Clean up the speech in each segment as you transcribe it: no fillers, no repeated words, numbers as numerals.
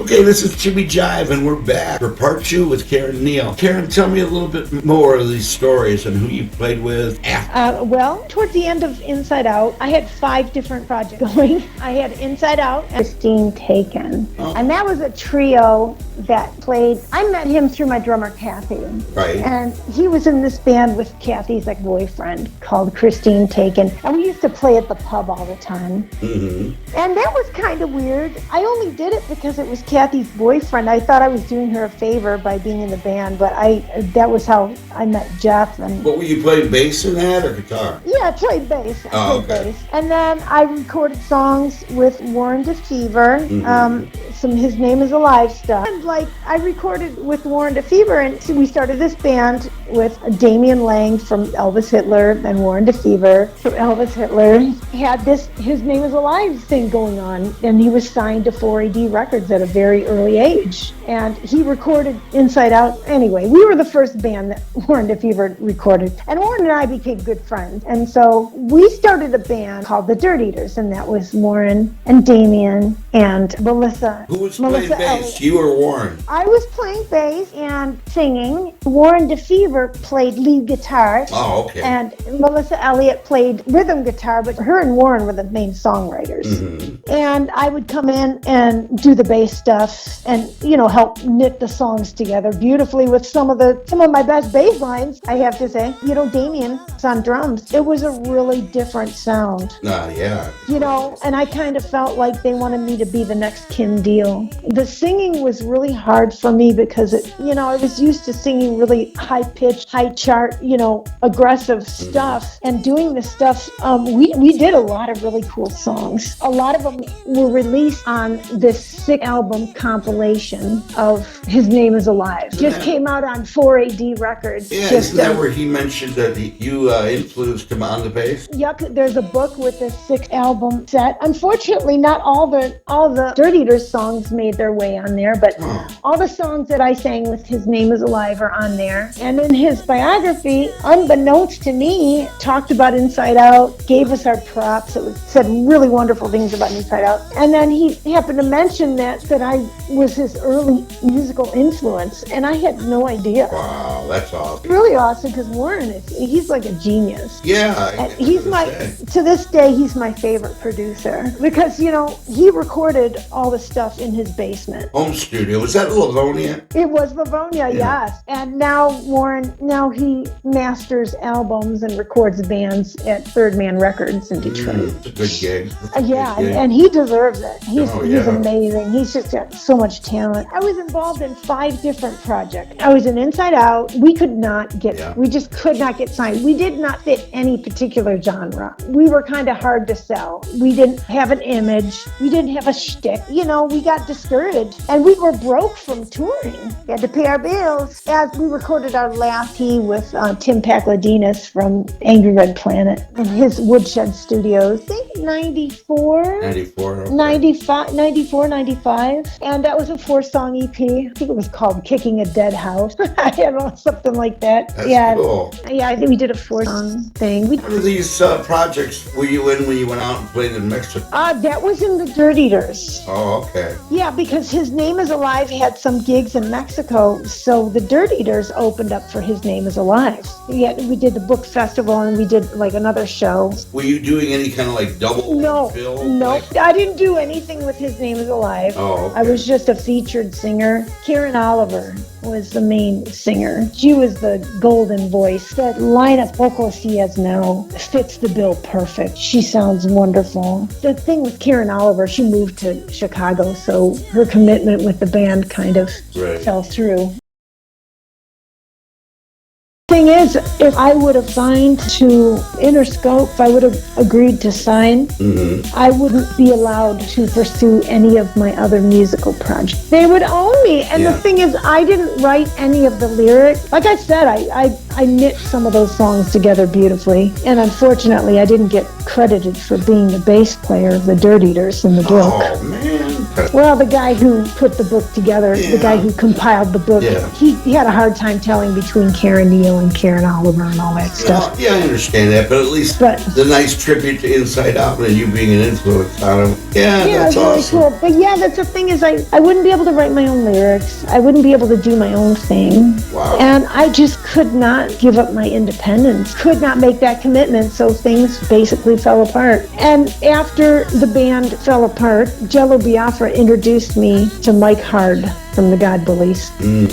Okay, this is Jimmy Jive, and we're back for part 2 with Karen and Neal. Karen, tell me a little bit more of these stories and who you played with after. Well, towards the end of Inside Out, I had 5 different projects going. I had Inside Out and Christine Taken. Oh. And that was a trio that played. I met him through my drummer, Kathy. Right. And he was in this band with Kathy's boyfriend called Christine Taken. And we used to play at the pub all the time. Mm-hmm. And that was kind of weird. I only did it because it was Kathy's boyfriend. I thought I was doing her a favor by being in the band, but that was how I met Jeff. And What were you playing, bass in that or guitar? yeah, I played bass. Oh, okay. Bass. And then I recorded songs with Warren DeFever, some His Name Is Alive stuff. And I recorded with Warren DeFever, and so we started this band with Damian Lang from Elvis Hitler and Warren DeFever from Elvis Hitler. He had this His Name Is Alive thing going on, and he was signed to 4AD Records at a very early age. And he recorded Inside Out. Anyway, we were the first band that Warren DeFever recorded. And Warren and I became good friends. And so we started a band called the Dirt Eaters, and that was Warren and Damian and Melissa. Who was playing bass, you or Warren? I was playing bass and singing. Warren DeFever played lead guitar. Oh, okay. And Melissa Elliott played rhythm guitar, but her and Warren were the main songwriters. Mm-hmm. And I would come in and do the bass stuff and, help knit the songs together beautifully with some of my best bass lines, I have to say. Damian's on drums. It was a really different sound. Yeah. And I kind of felt like they wanted me to be the next Kim Deal. The singing was really hard for me because I was used to singing really high-pitched, high-chart, aggressive stuff. And doing this stuff, we did a lot of really cool songs. A lot of them were released on this 6 album compilation of His Name Is Alive. Just came out on 4AD Records. Yeah, isn't that where he mentioned that you influenced him on the bass? Yep, there's a book with a 6 album set. Unfortunately, not all the Dirt Eaters songs made their way on there, but all the songs that I sang with His Name Is Alive are on there. And in his biography, unbeknownst to me, talked about Inside Out, gave us our props. Said really wonderful things about Inside Out. And then he happened to mention that I was his early musical influence, and I had no idea. Wow, that's awesome. Really awesome, because Warren he's like a genius. Yeah. To this day, he's my favorite producer because, he recorded all the stuff in his basement. Home studio. Was that Livonia? It was Livonia, yes. And now Warren, he masters albums and records bands at Third Man Records in Detroit. It's a good gig. And he deserves it. He's amazing. He's just got so much talent. I was involved in 5 different projects. I was in Inside Out. We just could not get signed. We did not fit any particular genre. We were kind of hard to sell. We didn't have an image. We didn't have a shtick. We got discouraged. And we were broke from touring. We had to pay our bills. As we recorded our last EP with Tim Pakladinas from Angry Red Planet in his Woodshed Studios. I think 94? 94. Okay. 94, 95. And that was a 4-song EP. I think it was called Kicking a Dead House. I don't know, something like that. That's cool. Yeah, I think we did a 4-song thing. What are these projects were you in when you went out and played in Mexico? That was in the Dirt Eaters. Oh, okay. Yeah, because His Name Is Alive had some gigs in Mexico, so the Dirt Eaters opened up for His Name Is Alive. Yeah, we did the book festival and we did another show. Were you doing any kind of double bill? No, I didn't do anything with His Name Is Alive. Oh, okay. I was just a featured singer. Karen Oliver was the main singer. She was the golden voice. The line of vocals she has now fits the bill perfect. She sounds wonderful. The thing with Karen Oliver, she moved to Chicago, so her commitment with the band kind of fell through. Thing is, if I would have signed to Interscope, if I would have agreed to sign, I wouldn't be allowed to pursue any of my other musical projects. They would own me. And the thing is, I didn't write any of the lyrics. Like I said, I knit some of those songs together beautifully. And unfortunately, I didn't get credited for being the bass player of the Dirt Eaters in the book. Oh, man. Well, the guy who put the book together, the guy who compiled the book, he had a hard time telling between Karen Neal and Karen Oliver and all that stuff. Yeah, I understand that, but at least the nice tribute to Inside Out and you being an influence on him. Yeah, Yeah, that's it's really awesome. cool. But yeah, that's the thing is I wouldn't be able to write my own lyrics. I wouldn't be able to do my own thing. Wow. And I just could not give up my independence, could not make that commitment, so things basically fell apart. And after the band fell apart, Jello Biafra introduced me to Mike Hard from the God Bullies.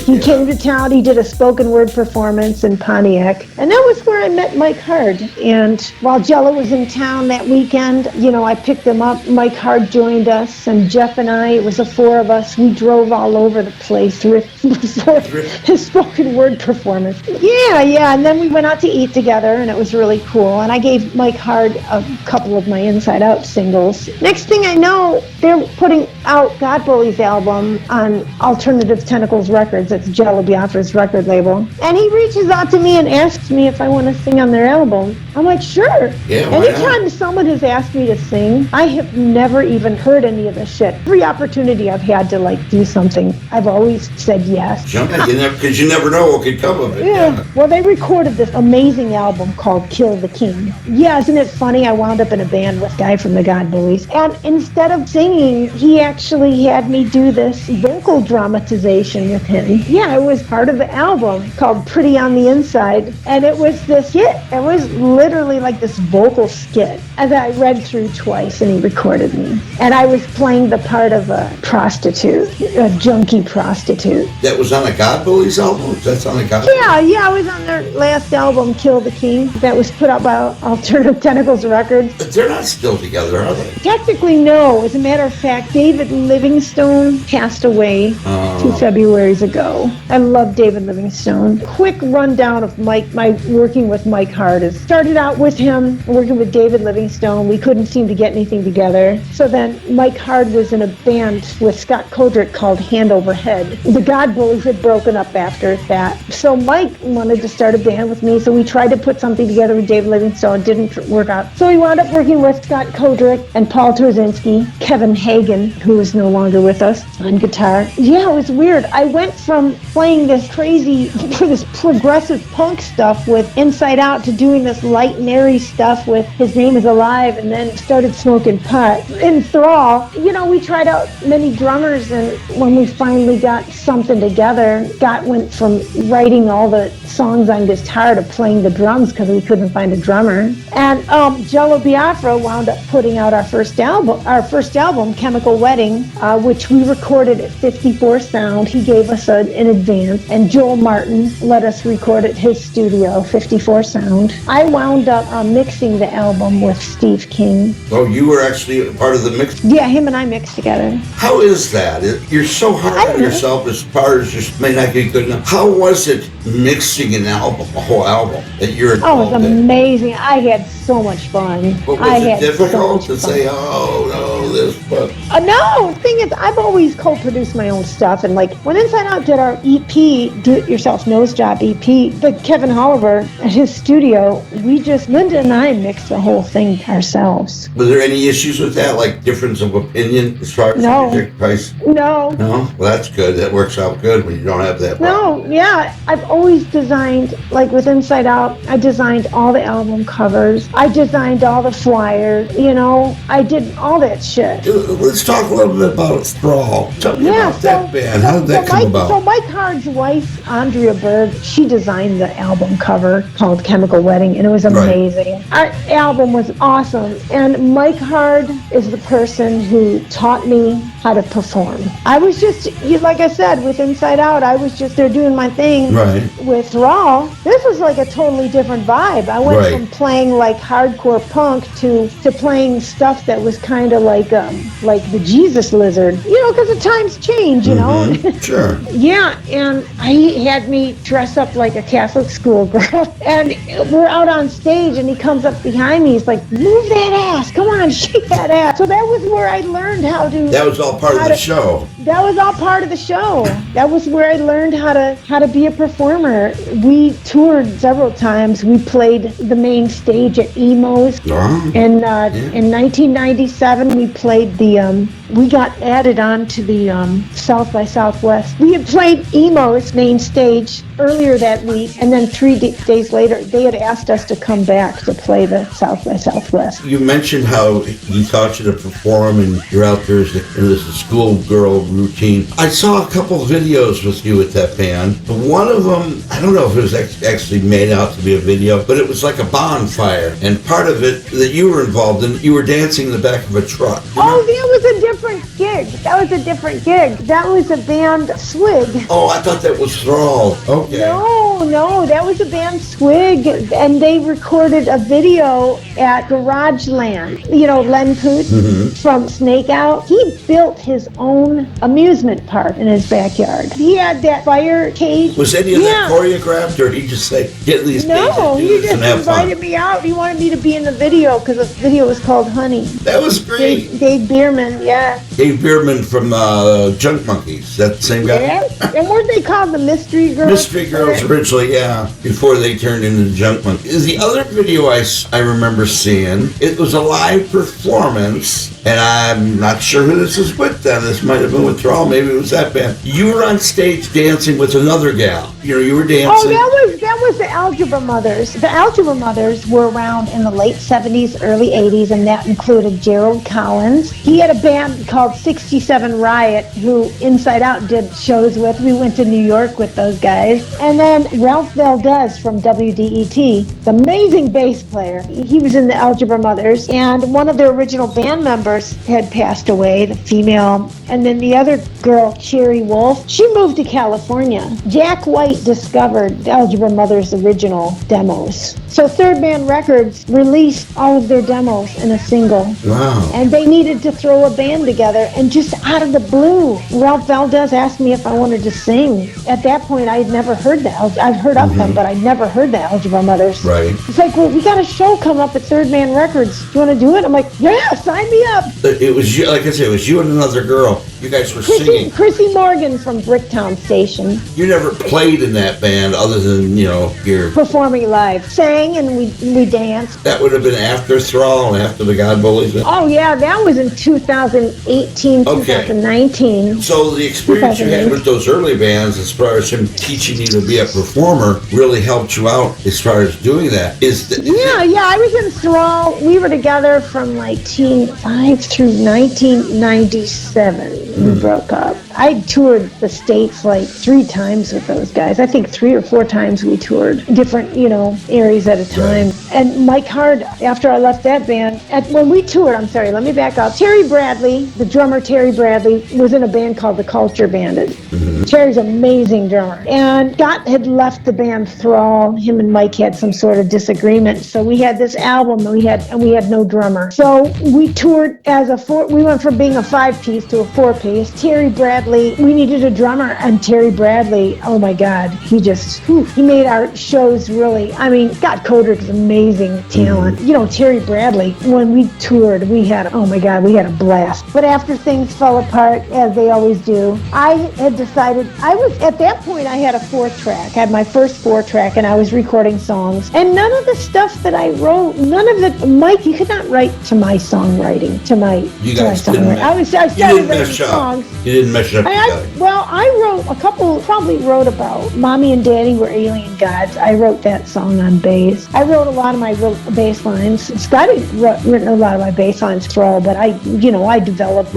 He came to town, he did a spoken word performance in Pontiac, and that was where I met Mike Hard. And while Jello was in town that weekend, I picked him up. Mike Hard joined us, and Jeff and I, it was the four of us, we drove all over the place before his spoken word performance. Yeah, and then we went out to eat together, and it was really cool. And I gave Mike Hard a couple of my Inside Out singles. Next thing I know, they're putting out God Bullies album on Alternative Tentacles Records. It's Jello Biafra's record label. And he reaches out to me and asks me if I want to sing on their album. I'm like, sure. Yeah, why Anytime someone has asked me to sing, I have never even heard any of this shit. Every opportunity I've had to do something, I've always said yes. Jump because you never know what could come of it. Yeah. Well, they recorded this amazing album called Kill the King. Yeah, isn't it funny? I wound up in a band with a guy from the God Bullies. And instead of singing, he actually had me do this vocal dramatization with him. Yeah, it was part of the album called Pretty on the Inside. And it was this skit. It was literally like this vocal skit that I read through twice, and he recorded me. And I was playing the part of a prostitute, a junkie prostitute. That was on a God Bullies album? That's on a God Yeah, I was on their last album, Kill the King, that was put out by Alternative Tentacles Records. But they're not still together, are they? Technically, no. As a matter of fact, David Livingstone passed away 2 Februaries ago. I love David Livingstone. Quick rundown of my working with Mike Hard. Is started out with him, working with David Livingstone. We couldn't seem to get anything together. So then Mike Hard was in a band with Scott Kodrick called Hand Over Head. The God Bullies had broken up after that. So Mike wanted to start a band with me, so we tried to put something together with David Livingstone. It didn't work out. So we wound up working with Scott Kodrick and Paul Torzinski, Kevin Hagen, who is no longer with us, on guitar. Yeah, it was weird. I went from playing this crazy, this progressive punk stuff with Inside Out to doing this light and airy stuff with His Name Is Alive, and then started smoking pot. In Thrall, we tried out many drummers, and when we finally got something together, Scott went from writing all the songs on guitar to playing the drums because we couldn't find a drummer. And Jello Biafra wound up putting out our first album, Chemical Wedding, which we recorded at 54 Sound. He gave us in advance, and Joel Martin let us record at his studio, 54 Sound. I wound up mixing the album with Steve King. Oh, you were actually a part of the mix? Yeah, him and I mixed together. How is that? You're so hard on yourself as far as just may not get good enough. How was it mixing a whole album that you're involved in? It was amazing. I had so much fun. But was it difficult to say, oh, no, this, but... No, the thing is, I've always co-produced my own stuff, and when Inside Out did our EP, Do It Yourself Nose Job EP, the Kevin Holliver at his studio, Linda and I mixed the whole thing ourselves. Was there any issues with that, like difference of opinion as far as music price? No. No? Well, that's good. That works out good when you don't have that problem. No, yeah. I've always designed, with Inside Out, I designed all the album covers. I designed all the flyers, I did all that shit. Let's talk a little bit about Thrall. Tell me about that band. How did that come about? So Mike Hard's wife, Andrea Berg, she designed the album cover called Chemical Wedding, and it was amazing. Right. Our album was awesome, and Mike Hard is the person who taught me how to perform. I was just, like I said, with Inside Out, I was just there doing my thing. Right. With Thrall, this was a totally different vibe. I went from playing hardcore punk to playing stuff that was kind of like the Jesus Lizard, because the times change, Sure. Yeah, and he had me dress up like a Catholic schoolgirl, and we're out on stage, and he comes up behind me. He's like, "Move that ass! Come on, shake that ass!" So that was where I learned how to. That was all part of the show. That was all part of the show. That was where I learned how to be a performer. We toured several times. We played the main stage at Emo's. In 1997, we played we got added on to the South by Southwest. We had played Emo's main stage earlier that week, and then 3 days later, they had asked us to come back to play the South by Southwest. You mentioned how he taught you to perform, and you're out there as a schoolgirl routine. I saw a couple videos with you with that band. One of them, I don't know if it was actually made out to be a video, but it was like a bonfire, and part of it that you were involved in, you were dancing in the back of a truck. Oh, that was a different gig. That was a band, Swig. Oh, I thought that was Thrall. Okay. No, that was a band, Swig, and they recorded a video at Garageland. You know, Len Poot from Snake Out. He built his own amusement park in his backyard. He had that fire cage. Was any of that choreographed, or did he just say, get these No, kids he just invited me out. He wanted me to be in the video because the video was called Honey. That was great. Dave Bierman, yeah. Dave Bierman from Junk Monkeys. That the same guy? Yeah. And weren't they called the Mystery Girls? Mystery Girls originally, yeah, before they turned into the Junk Monkeys. The other video I remember seeing, it was a live performance, and I'm not sure who this is with then. This might have been with Thrall, maybe it was that band. You were on stage dancing with another gal. You were dancing. Oh, that was the Algebra Mothers. The Algebra Mothers were around in the late 70s, early 80s, and that included Gerald Collins. He had a band called 67 Riot, who Inside Out did shows with. We went to New York with those guys. And then Ralph Valdez from WDET, the amazing bass player. He was in the Algebra Mothers, and one of their original band members had passed away, the female. And then the other girl, Cherry Wolf, she moved to California. Jack White discovered the Algebra Mothers' original demos. So Third Man Records released all of their demos in a single. Wow. And they needed to throw a band together, and just out of the blue, Ralph Valdez asked me if I wanted to sing. At that point, I had never heard I've heard of them, but I'd never heard the Algebra Mothers. Right. It's like, well, we got a show coming up at Third Man Records. Do you want to do it? I'm like, yeah, sign me up. It was you, like I said, it was you and another girl. You guys were singing. Chrissy Morgan from Bricktown Station. You never played in that band other than, your... Performing live. Sang and we danced. That would have been after Thrall, after the God Bullies? Oh, yeah, that was in 2018, 2019. So the experience you had with those early bands, as far as him teaching you to be a performer, really helped you out as far as doing that. Yeah, I was in Thrall. We were together from like teen 5 through 1997. We broke up. I toured the States like 3 times with those guys. I think 3 or 4 times we toured different, areas at a time. Right. And Mike Hard, after I left that band, when we toured, let me back up. Terry Bradley, the drummer Terry Bradley, was in a band called the Culture Bandit. Terry's an amazing drummer. And Scott had left the band Thrall. Him and Mike had some sort of disagreement. So we had this album and we had no drummer. So we toured we went from being a 5-piece to a 4-piece. Terry Bradley, we needed a drummer, and Terry Bradley, oh my God, he made our shows really, Scott Kodrick's amazing talent. Terry Bradley, when we toured, we had a blast. But after things fell apart, as they always do, I had decided, at that point, I had a 4-track. I had my first 4-track, and I was recording songs. And none of the stuff that I wrote, Mike, you could not write to my songwriting, I started writing songs. You didn't mess it up. I wrote a couple, probably wrote about Mommy and Daddy Were Alien Gods. I wrote that song on bass. I wrote a lot of my bass lines. Scott had written a lot of my bass lines for all, but I developed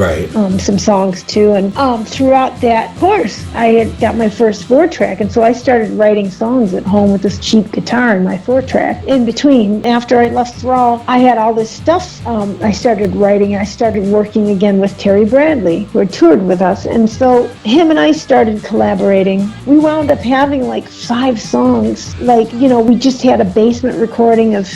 some songs too. And throughout that course, I had got my first 4-track, and so I started writing songs at home with this cheap guitar and my 4-track. In between, after I left Thrall, I had all this stuff. I started writing. I started working again with Terry Bradley, who had toured with us, and so him and I started collaborating. We wound up having like 5 songs. We just had a basement recording of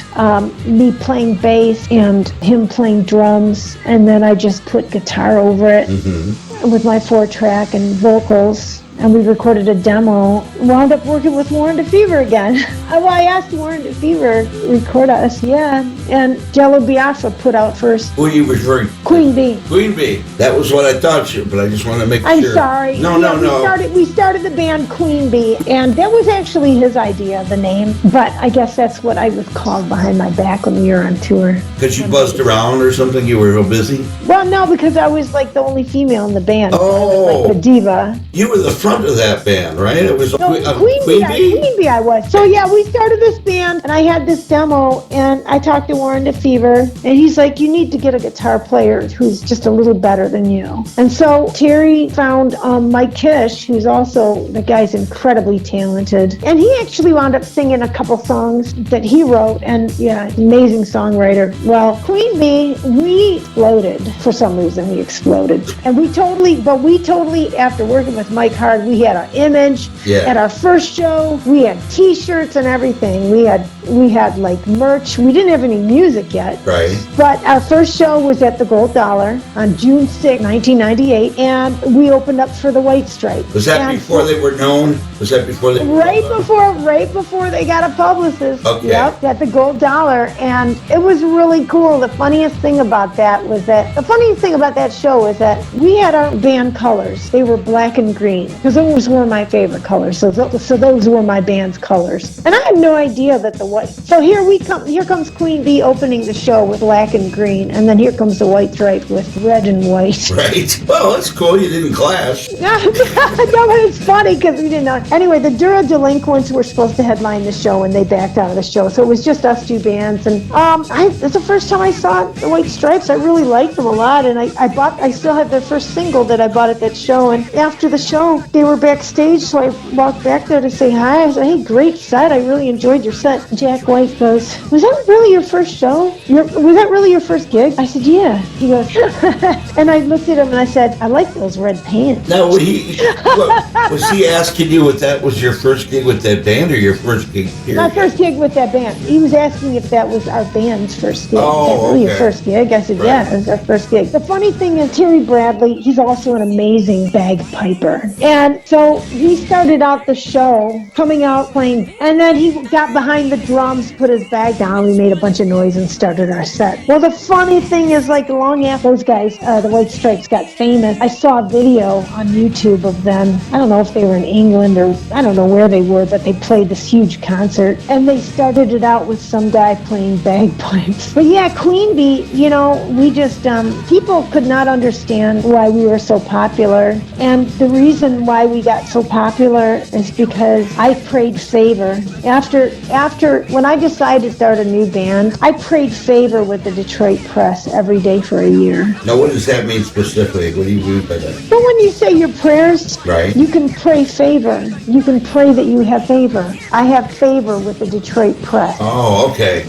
me playing bass and him playing drums, and then I just put guitar over it with my 4-track and vocals. and we recorded a demo. Wound up working with Warren DeFever again. Well, I asked Warren DeFever to record us, and Jello Biafra put out first. Who are you referring to? Queen Bee. Queen Bee. That was what I thought, but I just want to make sure. I'm sorry. No. We started the band Queen Bee, and that was actually his idea, the name. But I guess that's what I was called behind my back when we were on tour. Because you buzzed around or something? You were real busy? Well, no, because I was like the only female in the band. Oh. So I was like the diva. You were the front of that band, right? It was Queen Bee I was. So yeah, we started this band, and I had this demo, and I talked to Warren DeFever, and he's like, you need to get a guitar player who's just a little better than you. And so Terry found Mike Kish, who's also, the guy's incredibly talented, and he actually wound up singing a couple songs that he wrote, and yeah, amazing songwriter. Well, Queen Bee, we exploded. For some reason, we exploded. And we totally, after working with Mike Hard, we had our image. Yeah. At our first show, we had t-shirts and everything. We had like merch. We didn't have any music yet. Right. But our first show was at the Gold Dollar on June 6, 1998, and we opened up for the White Stripes. Was that before they were known? Was that before they were Right before they got a publicist. Okay. Yep, at the Gold Dollar, and it was really cool. The funniest thing about that show was that we had our band colors. They were black and green, because those were my favorite colors. So those were my band's colors. And I had no idea that the white. So here comes Queen Bee opening the show with black and green, and then here comes the White Stripe with red and white. Right. Well, that's cool. You didn't clash. No, but it's funny because we didn't know. Anyway, the Dura Delinquents were supposed to headline the show, and they backed out of the show. So it was just us two bands. And it's the first time I saw the White Stripes. I really liked them a lot, and I still had their first single that I bought at that show. And after the show, they were backstage, so I walked back there to say hi. I said, hey, great set. I really enjoyed your set. Jack White goes, was that really your first show? Was that really your first gig? I said, yeah. He goes, and I looked at him and I said, I like those red pants. Now, was he asking you if that was your first gig with that band or your first gig here? My first gig with that band. He was asking if that was our band's first gig. Oh, is that really okay. your first gig? I said, yeah, it was our first gig. The funny thing is, Terry Bradley, he's also an amazing bagpiper. And so he started out the show, coming out playing, and then he got behind the drums, put his bag down, we made a bunch of noise and started our set. Well, the funny thing is, like, long after those guys, the White Stripes, got famous, I saw a video on YouTube of them. I don't know if they were in England or I don't know where they were, but they played this huge concert, and they started it out with some guy playing bagpipes. But yeah, Queen Bee, we just, people could not understand why we were so popular, and the reason why we got so popular is because I prayed favor. After when I decided to start a new band, I prayed favor with the Detroit press every day for a year. Now, what does that mean specifically? What do you mean by that? But when you say your prayers, right, you can pray favor. You can pray that you have favor. I have favor with the Detroit press. Oh, okay.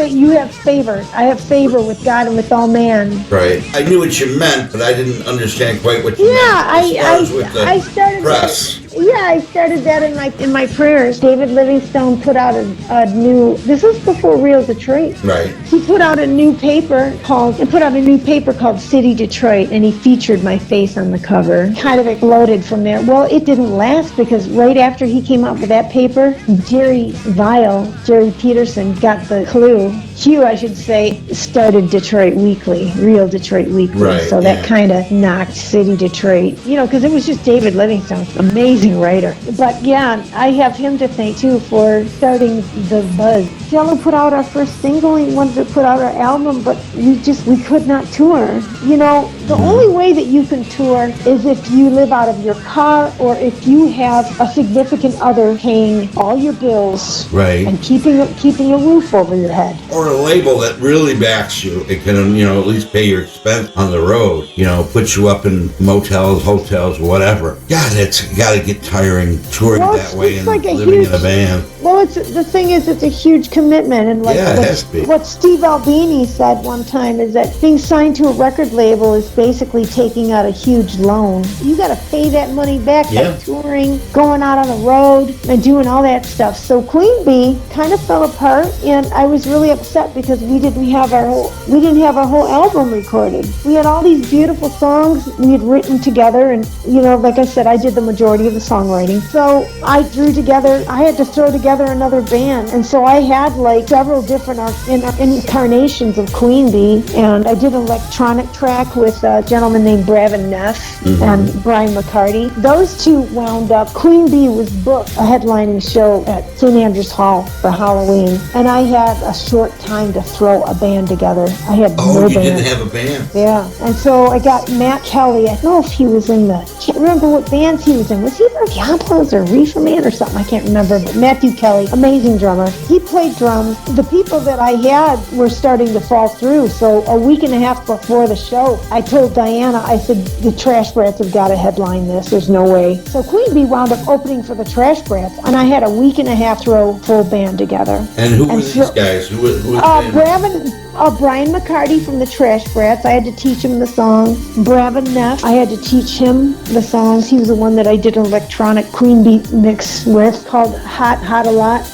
You have favor. I have favor with God and with all man. Right. I knew what you meant, but I didn't understand quite what you meant. I started press. I started that in my prayers. David Livingstone put out a new. This was before Real Detroit. Right. He put out a new paper called City Detroit, and he featured my face on the cover. Kind of exploded from there. Well, it didn't last because right after he came out with that paper, Jerry Peterson got the Hugh, I should say, started Detroit Weekly, Real Detroit Weekly. Right, so that kind of knocked City Detroit, because it was just David Livingstone, amazing writer. But yeah, I have him to thank too for starting the buzz. Jello put out our first single. He wanted to put out our album, but we could not tour. The only way that you can tour is if you live out of your car or if you have a significant other paying all your bills, right, and keeping a roof over your head. Or a label that really backs you. It can, at least pay your expense on the road. Put you up in motels, hotels, whatever. God, it's got to get tiring touring that way and like living in a van. Well, the thing is, it's a huge commitment, and it has to be. What Steve Albini said one time is that being signed to a record label is basically taking out a huge loan. You got to pay that money back by touring, going out on the road, and doing all that stuff. So Queen Bee kind of fell apart, and I was really upset because we didn't have our whole album recorded. We had all these beautiful songs we had written together, and like I said, I did the majority of the songwriting. So I had to throw together another band. And so I had like several different incarnations of Queen Bee. And I did an electronic track with a gentleman named Bravin Neff and Brian McCarty. Those two wound up. Queen Bee was booked a headlining show at St. Andrews Hall for Halloween. And I had a short time to throw a band together. I had no band. Didn't have a band? Yeah. And so I got Matt Kelly. I don't know if he was in can't remember what bands he was in. Was he in Diablos or Reefer Man or something? I can't remember. But Matthew Kelly, amazing drummer. He played drums. The people that I had were starting to fall through. So a week and a half before the show, I told Diana, I said, the Trash Brats have got to headline this. There's no way. So Queen Bee wound up opening for the Trash Brats, and I had a week and a half to throw full band together. And who were these guys? Who was Brian McCarty from the Trash Brats. I had to teach him the songs. Bravin Neff, I had to teach him the songs. He was the one that I did an electronic Queen Bee mix with called Hot a Lot.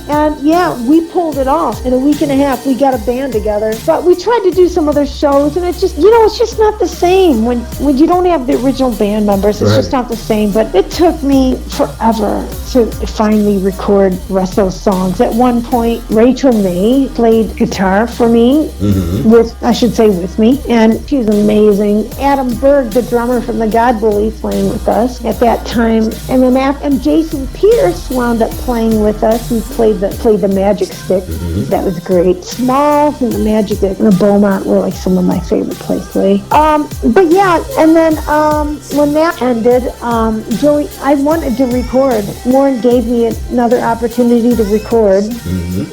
And yeah, we pulled it off. In a week and a half, we got a band together. But we tried to do some other shows, and it's just not the same. When you don't have the original band members, it's just not the same. But it took me forever to finally record the rest of those songs. At one point, Rachel May played guitar for me, with me, and she was amazing. Adam Berg, the drummer from the God Bullies, playing with us at that time, and then and Jason Pierce wound up playing with us. He played the Magic Stick. That was great. Smalls and the Magic Stick and the Beaumont were like some of my favorite plays. But yeah, and then when that ended, Joey, I wanted to record. Warren gave me another opportunity to record,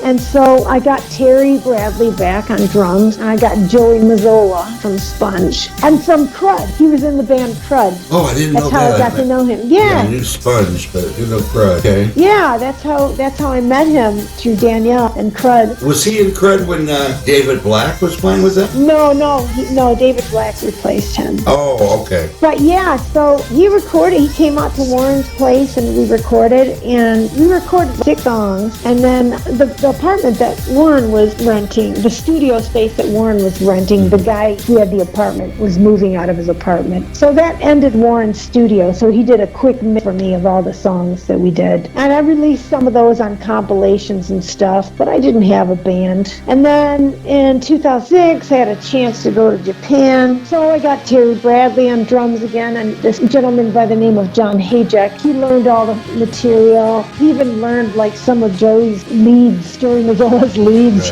and so I got Terry Bradley back on drums, and I got Joey Mazzola from Sponge, and from Crud. He was in the band Crud. Oh, I didn't know that. That's how I got to know him. Yeah, I knew Sponge, but I didn't know Crud. Okay. Yeah, that's how I met him, through Danielle and Crud. Was he in Crud when David Black was playing with them? No, David Black replaced him. Oh, okay. But yeah, so he came out to Warren's place and we recorded 6 songs, and then the apartment that Warren was renting, the studio space that Warren was renting, the guy who had the apartment was moving out of his apartment. So that ended Warren's studio, so he did a quick mix for me of all the songs that we did. And I released some of those on compilations and stuff, but I didn't have a band. And then in 2006, I had a chance to go to Japan, so I got Terry Bradley on drums again, and this gentleman by the name of John Hajek, he learned all the material. He even learned like some of Joey's leads, Joey Mazzolla's leads,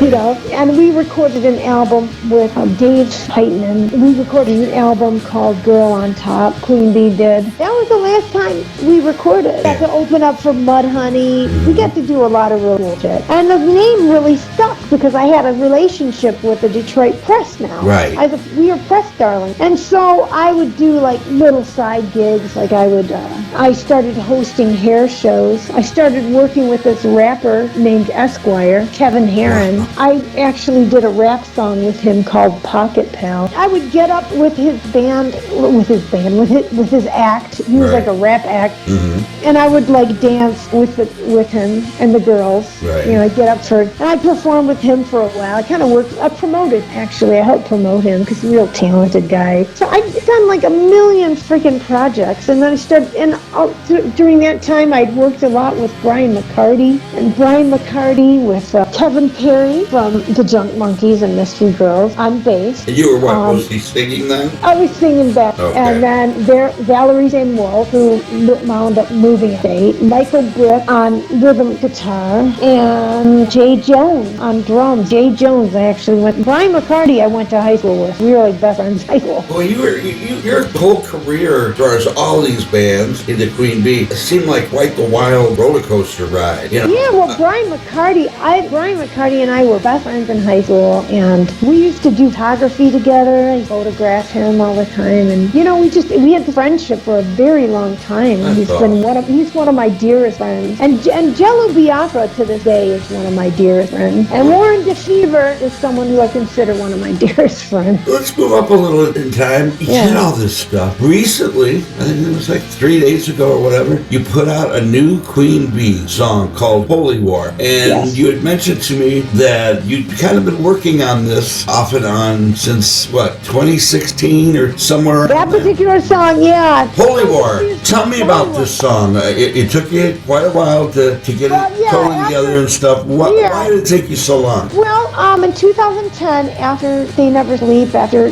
and we recorded an album with Dave Heitman. We recorded an album called Girl on Top. Queen Bee did. That was the last time we recorded. We got to open up for Mudhoney. We got to do a lot of real shit. And the name really stuck because I had a relationship with the Detroit Press now. Right. We were press darling. And so I would do like little side gigs. Like I started hosting hair shows. I started working with this rapper named Esquire, Kevin Herron. I actually did a rap song with him called Pocket Pal. I would get up with his act. He was like a rap act. And I would like dance with him and the girls. Right. I'd get up and I'd perform with him for a while. I promoted, actually. I helped promote him because he's a real talented guy. So I'd done like a million freaking projects. And then I started, during that time, I'd worked a lot with Brian McCarty. And Brian McCarty with Kevin Perry from the Junk Monkeys and Mystery Girls on bass. And you were what, mostly singing then? I was singing back. Okay. And then Valerie Zane Wolf, who wound up moving state. Michael Brick on rhythm guitar. And Jay Jones on drums. Jay Jones, I actually went. Brian McCarty, I went to high school with. We were like best friends in high school. Well, your whole career, as far as all these bands into Queen Bee, it seemed like quite the wild roller coaster ride. Yeah, well, Brian McCarty and I were best friends in high school, and we used to do photography together. I photographed him all the time, and we had friendship for a very long time. He's one of my dearest friends, and Jello Biafra to this day is one of my dearest friends, and Warren DeFever is someone who I consider one of my dearest friends. Let's move up a little in time. Yeah. did all this stuff. Recently, I think it was like 3 days ago or whatever, you put out a new Queen Bee song called Holy War. And you had mentioned to me that you'd kind of been working on this off and on since, 2016 or somewhere? That particular song, yeah. Holy War. Tell me about this song. It took you quite a while to get it totally together and stuff. Why did it take you so long? Well, in 2010, after They Never Sleep, after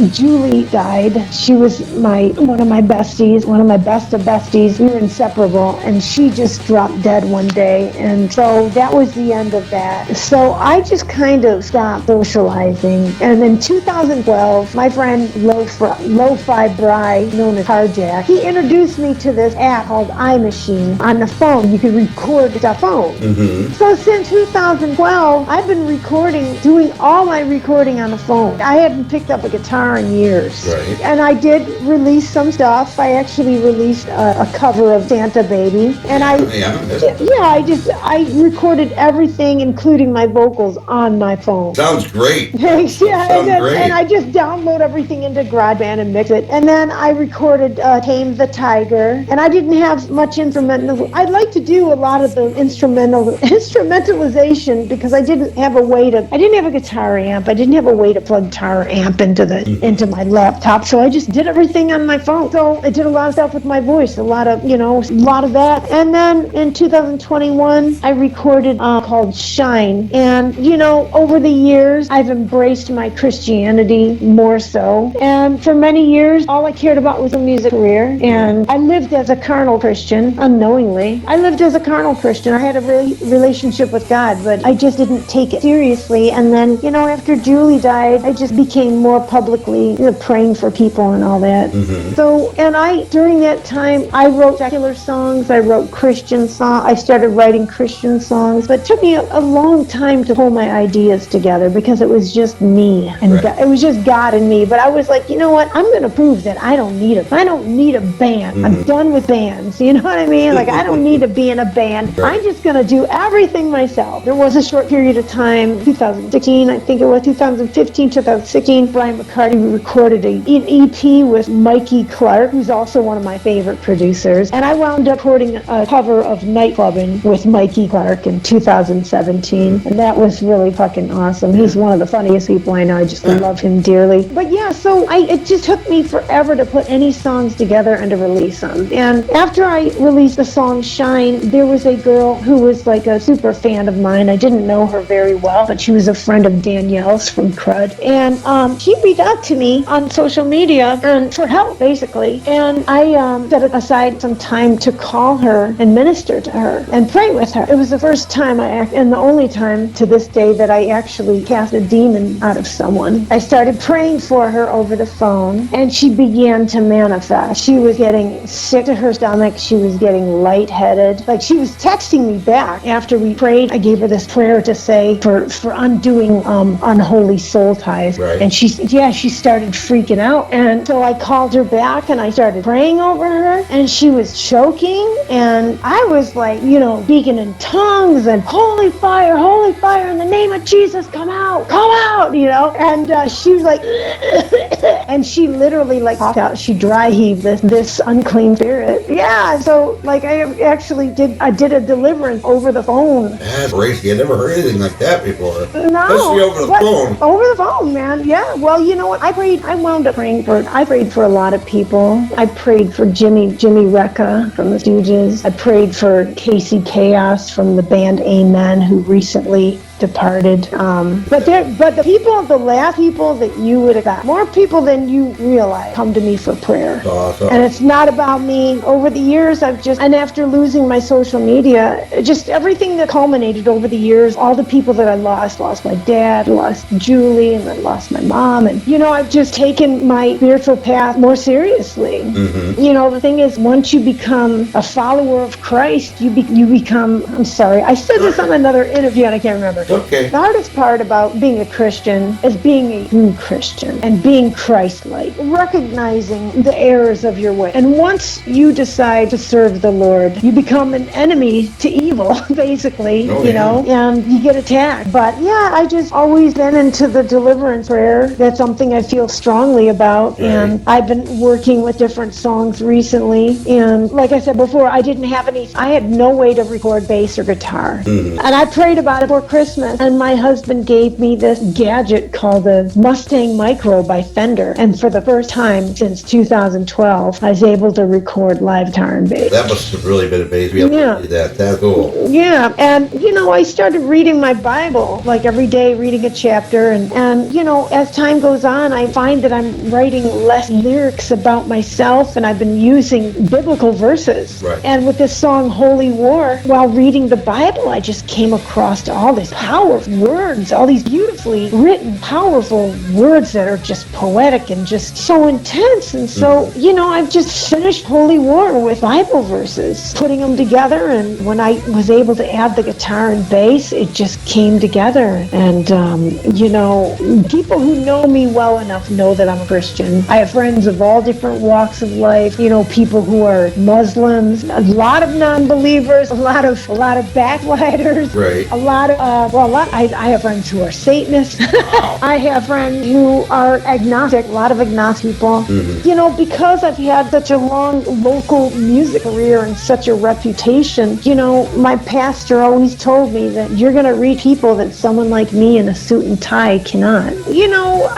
Julie died, she was one of my besties, one of my best of besties. We were inseparable, and she just dropped dead one day, and so that was the end of that. So I just kind of stopped socializing, and in 2012, my friend Lo-Fi Bry, known as Carjack, he introduced me to this app called iMachine on the phone. You could record the phone. Mm-hmm. So since 2012, I've been doing all my recording on the phone. I hadn't picked up a guitar in years. Right. And I did release some stuff. I actually released a cover of Santa Baby. And I recorded everything, including my vocals, on my phone. Sounds great. Thanks. Yeah. Great. And I just download everything into GarageBand and mix it. And then I recorded Tame the Tiger. And I didn't have much instrumental. I'd like to do a lot of the instrumentalization because I didn't have a guitar amp. I didn't have a way to plug guitar amp into my laptop. So I just did everything on my phone. So I did a lot of stuff with my voice, a lot of that. And then in 2021, I recorded called Shine. And, over the years, I've embraced my Christianity more so. And for many years, all I cared about was a music career. And I lived as a carnal Christian, unknowingly. I lived as a carnal Christian. I had a relationship with God, but I just didn't take it seriously. And then, after Julie died, I just became more publicly praying for people and all that. Mm-hmm. So, during that time, I wrote secular songs. I wrote Christian songs. I started writing Christian songs, but it took me a long time to pull my ideas together because it was just me and right. God, it was just God and me. But I was like, you know what? I'm going to prove that I don't need a band. Mm-hmm. I'm done with bands. You know what I mean? Like, I don't need to be in a band. Right. I'm just going to do everything myself. There was a short period of time, 2016, I think it was 2015, 2016, Brian McCarty recorded an EP with Mikey Clark, who's also one of my favorite producers. And I wound up recording a cover of Nightclubbing with Mikey Clark in 2017. And that was really fucking awesome. He's one of the funniest people I know. I just love him dearly. But yeah, so it just took me forever to put any songs together and to release them. And after I released the song Shine, there was a girl who was like a super fan of mine. I didn't know her very well, but she was a friend of Danielle's from Crud. And she reached out to me on social media and for help, basically. And I set aside some time to call her and minister to her and pray with her. It was the first time and the only time to this day that I actually cast a demon out of someone. I started praying for her over the phone, and she began to manifest. She was getting sick to her stomach. She was getting lightheaded. Like, she was texting me back after we prayed. I gave her this prayer to say for undoing unholy soul ties. Right. And she started freaking out. And so I called her back and I started praying over her, and she was choking, and I was like, speaking in tongues and holy fire in the name of Jesus, come out, and she was like and she literally popped out. She dry heaved this unclean spirit. Yeah, so I did a deliverance over the phone. That's crazy. I never heard anything like that before. No. Especially over the phone. Over the phone, man. Yeah. Well, you know what? I wound up praying for a lot of people. I prayed for Jimmy Recca from the Stooges. I prayed for Casey Chaos from the band Amen, who recently departed. But the last people that you would have got, more people than you realize, come to me for prayer. Awesome. And it's not about me. Over the years, and after losing my social media, just everything that culminated over the years, all the people that I lost my dad, lost Julie, and I lost my mom. And, I've just taken my spiritual path more seriously. Mm-hmm. The thing is, once you become a follower of Christ, you become, I'm sorry, I said this on another interview and I can't remember. part. Okay. The hardest part about being a Christian is being a true Christian and being Christ-like, recognizing the errors of your way. And once you decide to serve the Lord, you become an enemy to evil, basically, you know, and you get attacked. But yeah, I just always been into the deliverance prayer. That's something I feel strongly about. Right. And I've been working with different songs recently. And like I said before, I had no way to record bass or guitar. And I prayed about it for Christmas. And my husband gave me this gadget called the Mustang Micro by Fender. And for the first time since 2012, I was able to record live guitar and bass. That must have really been amazing to be able to do that. That's cool. Yeah, and you know, I started reading my Bible, like every day reading a chapter, and you know, as time goes on, I find that I'm writing less lyrics about myself, and I've been using biblical verses. Right. And with this song, Holy War, while reading the Bible, I just came across all these powerful words, all these beautifully written, powerful words that are just poetic and just so intense. And so, you know, I've just finished Holy War with Bible verses, putting them together, and when I was able to add the guitar and bass, it just came together. And, you know, people who know me well enough know that I'm a Christian. I have friends of all different walks of life, you know, people who are Muslims, a lot of non-believers, a lot of backsliders, Right. I have friends who are Satanists. I have friends who are agnostic, a lot of agnostic people. You know, because I've had such a long local music career and such a reputation, you know, my pastor always told me that you're going to reach people that someone like me in a suit and tie cannot. You know,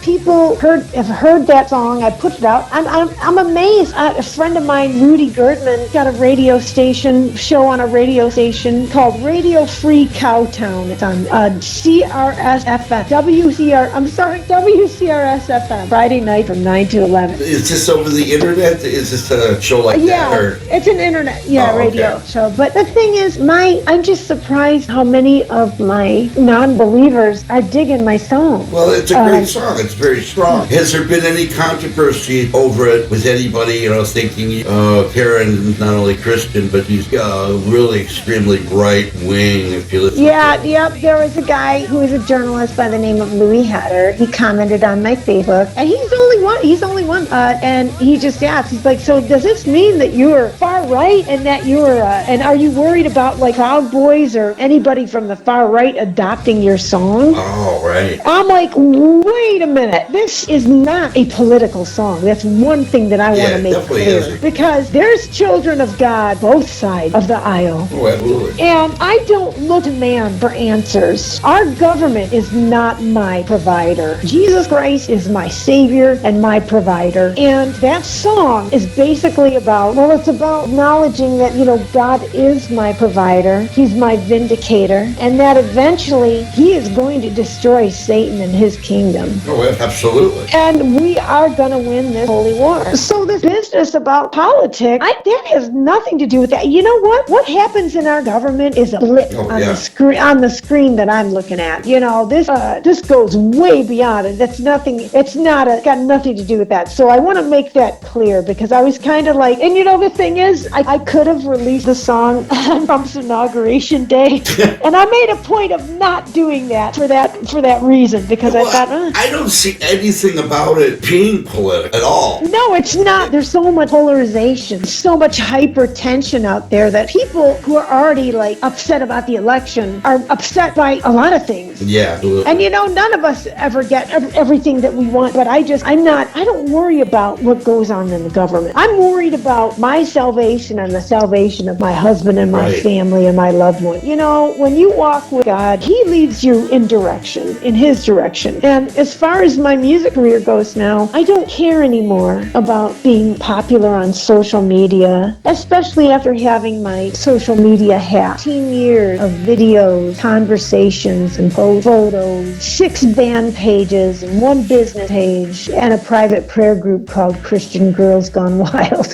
people have heard that song. I put it out. I'm amazed. A friend of mine, Rudy Girdman, got a show on a radio station called Radio Free Cowtown. It's on CRS-FM. WCRS-FM. Friday night from 9 to 11. Is this over the internet? Is this a show like that? Or? It's an internet radio show. But the thing is, I'm just surprised how many of my non-believers are digging my song. Well, it's a great song. It's very strong. Has there been any controversy over it with anybody, you know, thinking Karen's not only Christian, but he's really extremely right-wing, if you listen there was a guy who is a journalist by the name of Louis Hatter. He commented on my Facebook, and he's only one. And he just asked, he's like, so does this mean that you're far right and that and are you worried about like Proud Boys or anybody from the far right adopting your song? Oh, right. I'm like, wait a minute. This is not a political song. That's one thing that I want to make clear. Isn't. Because there's children of God both sides of the aisle. Oh, absolutely. And I don't look to man for answers. Our government is not my provider. Jesus Christ is my Savior and my provider. And that song is basically it's about acknowledging that, you know, God is my provider. He's my vindicator. And that eventually He is going to destroy Satan and his kingdom. Oh, absolutely. And we are going to win this holy war. So this business about politics, that has nothing to do with that. You know what? What happens in our government is a blip on the screen that I'm looking at. You know, this goes way beyond it. It's got nothing to do with that. So I want to make that clear, because I was kind of like, and you know, the thing is, I could have released the song on Trump's inauguration day, and I made a point of not doing that for that reason, because I thought, I don't see anything about it being political at all. No, it's not. There's so much polarization, so much hypertension out there that people who are already like upset about the election are upset by a lot of things. Yeah, absolutely. And you know, none of us ever get everything that we want, but I don't worry about what goes on in the government. I'm worried about my salvation and the salvation of my husband and my family and my loved one. You know, when you walk with God, He leads you in His direction. And as far as my music career goes now, I don't care anymore about being popular on social media, especially after having my social media hack. 15 years of videos, conversations, and photos, 6 band pages, and 1 business page, and a private prayer group called Christian Girls Gone Wild.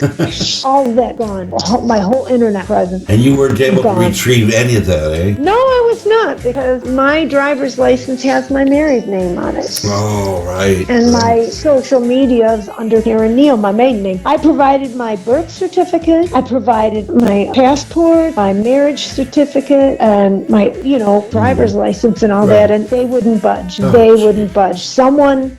All of that gone. My whole internet presence. And you weren't able to retrieve any of that, eh? No, I was not, because my driver's license has my married name on it. Oh, right. And my social media is under Karen Neal, my maiden name. I provided my birth certificate. I provided my passport, my marriage certificate, and driver's license and all Right. that, and they wouldn't budge. Oh, They geez. wouldn't budge. Someone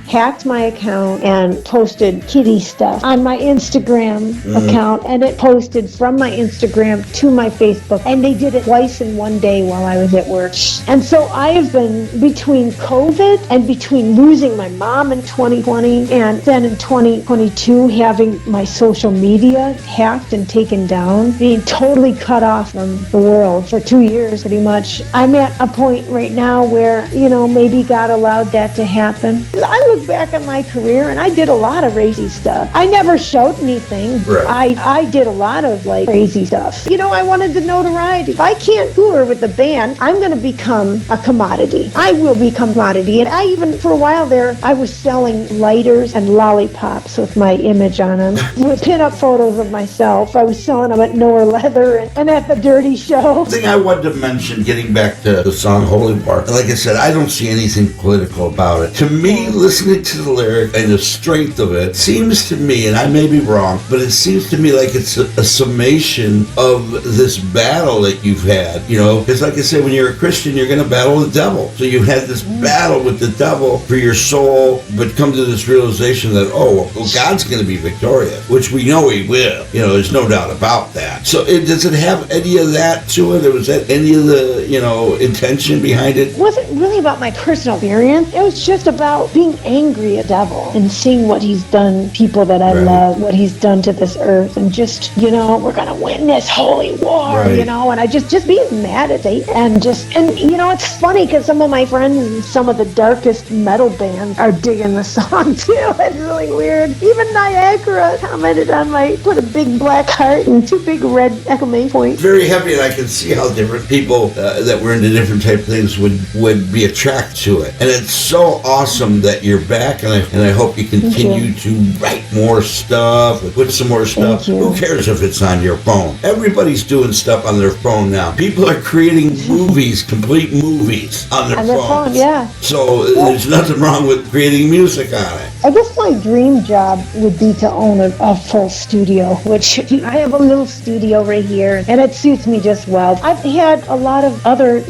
hacked my account and posted kitty stuff on my Instagram account, and it posted from my Instagram to my Facebook, and they did it twice in one day while I was at work. And so I have been, between COVID and between losing my mom in 2020 and then in 2022 having my social media hacked and taken down, being totally cut off from the world for 2 years pretty much. I'm at a point right now where, maybe God allowed that to happen. I look back on my career and I did a lot of crazy stuff. I never showed anything. Right. I did a lot of crazy stuff. I wanted the notoriety. If I can't tour with the band, I'm going to become a commodity. I will become a commodity. And I even, for a while there, I was selling lighters and lollipops with my image on them, with pinup photos of myself. I was selling them at Nor Leather and at the Dirty Show. The thing I wanted to mention, getting back to the song Holy War, like I said, I don't see anything political about it. To me, listening to the lyric and the strength of it seems to me, and I may be wrong, but it seems to me like it's a summation of this battle that you've had, because like I say, when you're a Christian, you're going to battle the devil. So you had this battle with the devil for your soul, but come to this realization that, God's going to be victorious, which we know he will. There's no doubt about that. So does it have any of that to it, or was that any of the, intention behind it? It wasn't really about my personal experience. It was just about being angry at the devil and seeing what he's done, people that I love, what he's done to this earth, and just, we're going to win this holy war, and I just being mad at Satan, and it's funny because some of my friends in some of the darkest metal bands are digging the song too. It's really weird. Even Niagara commented on put a big black heart and two big red exclamation points. Very happy, and I can see how different people that were into different type of things would be attracted to it. And it's so awesome that you're back, and I hope you continue to write more stuff, put some more stuff. Who cares if it's on your phone? Everybody's doing stuff on their phone now. People are creating movies, complete movies on their phone. Yeah. So there's nothing wrong with creating music on it. I guess my dream job would be to own a full studio, which I have a little studio right here, and it suits me just well. I've had a lot of other,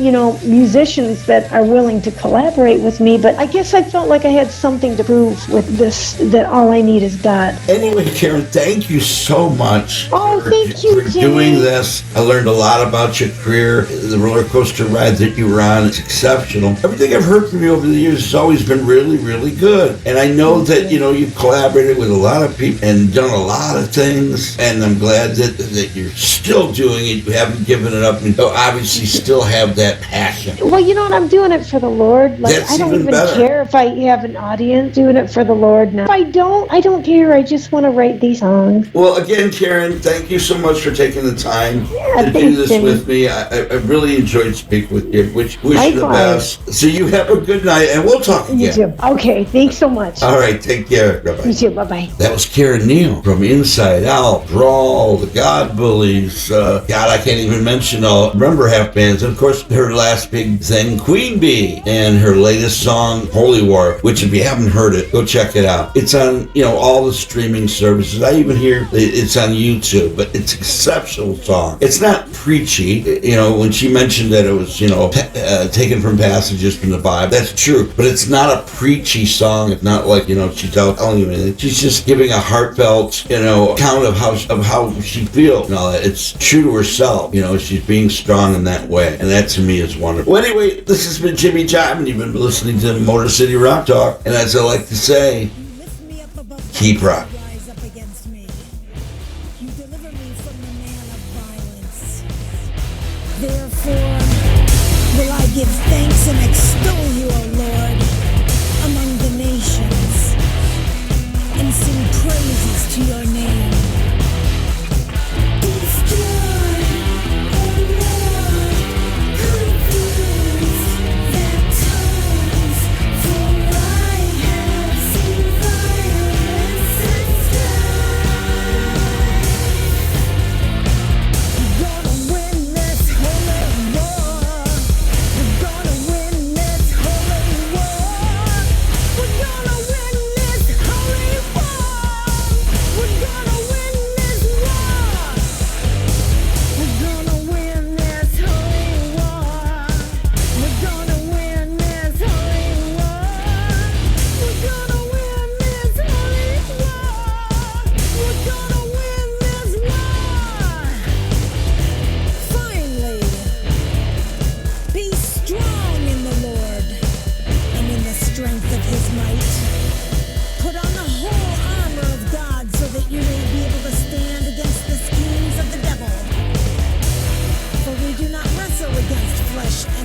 musicians that are willing to collaborate with me, but I guess I felt like I had something to prove with this, that all I need is God. Anyway, Karen, thank you so much for doing this. I learned a lot about your career. The roller coaster ride that you were on is exceptional. Everything I've heard from you over the years has always been really, really good. And I know that, you've collaborated with a lot of people and done a lot of things. And I'm glad that you're still doing it. You haven't given it up. And obviously still have that passion. Well, I'm doing it for the Lord. That's I don't even better. care if I have an audience. Doing it for the Lord now. If I don't care. I just want to write these songs. Well, again, Karen, thank you so much for taking the time to do thanks, this Jimmy. with me. I really enjoyed speaking with you. Wish you the best. So you have a good night, and we'll talk again. You too. Okay, thanks so much. All right, take care. Bye-bye. You too. Bye-bye. That was Karen Neal from Inside Out, Brawl, The God Bullies. God, I can't even mention all Remember Half bands. And of course, her last big thing, Queen Bee, and her latest song, Holy War, which if you haven't heard it, go check it out. It's on, all the streaming services. I even hear it's on YouTube, but it's an exceptional song. It's not preachy. When she mentioned that it was, taken from passages from the Bible, that's true. But it's not a preachy song. It's not like, she's out telling you anything. She's just giving a heartfelt, account of how she feels. It's true to herself. She's being strong in that way. And that to me is wonderful. Well, anyway, this has been Jimmy Job, and you've been listening to Motor City Rock Talk. And as I like to say, keep rocking. Therefore, will I give thanks and extol you, O Lord, among the nations, and sing praises to your name. Destroy, O Lord, confuse their tongues, for I have seen violence and strife. We're gonna win this holy war. We're gonna win this holy war. We're gonna win this holy war. We're gonna win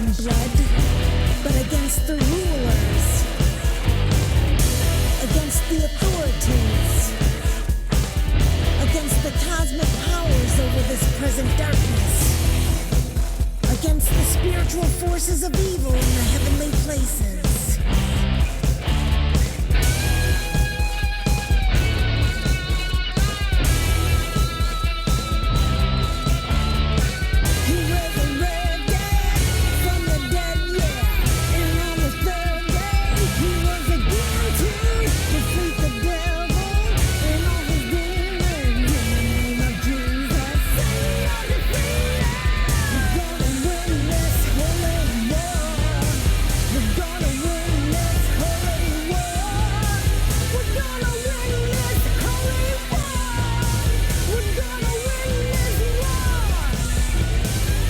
and blood, but against the rulers, against the authorities, against the cosmic powers over this present darkness, against the spiritual forces of evil in the heavenly places.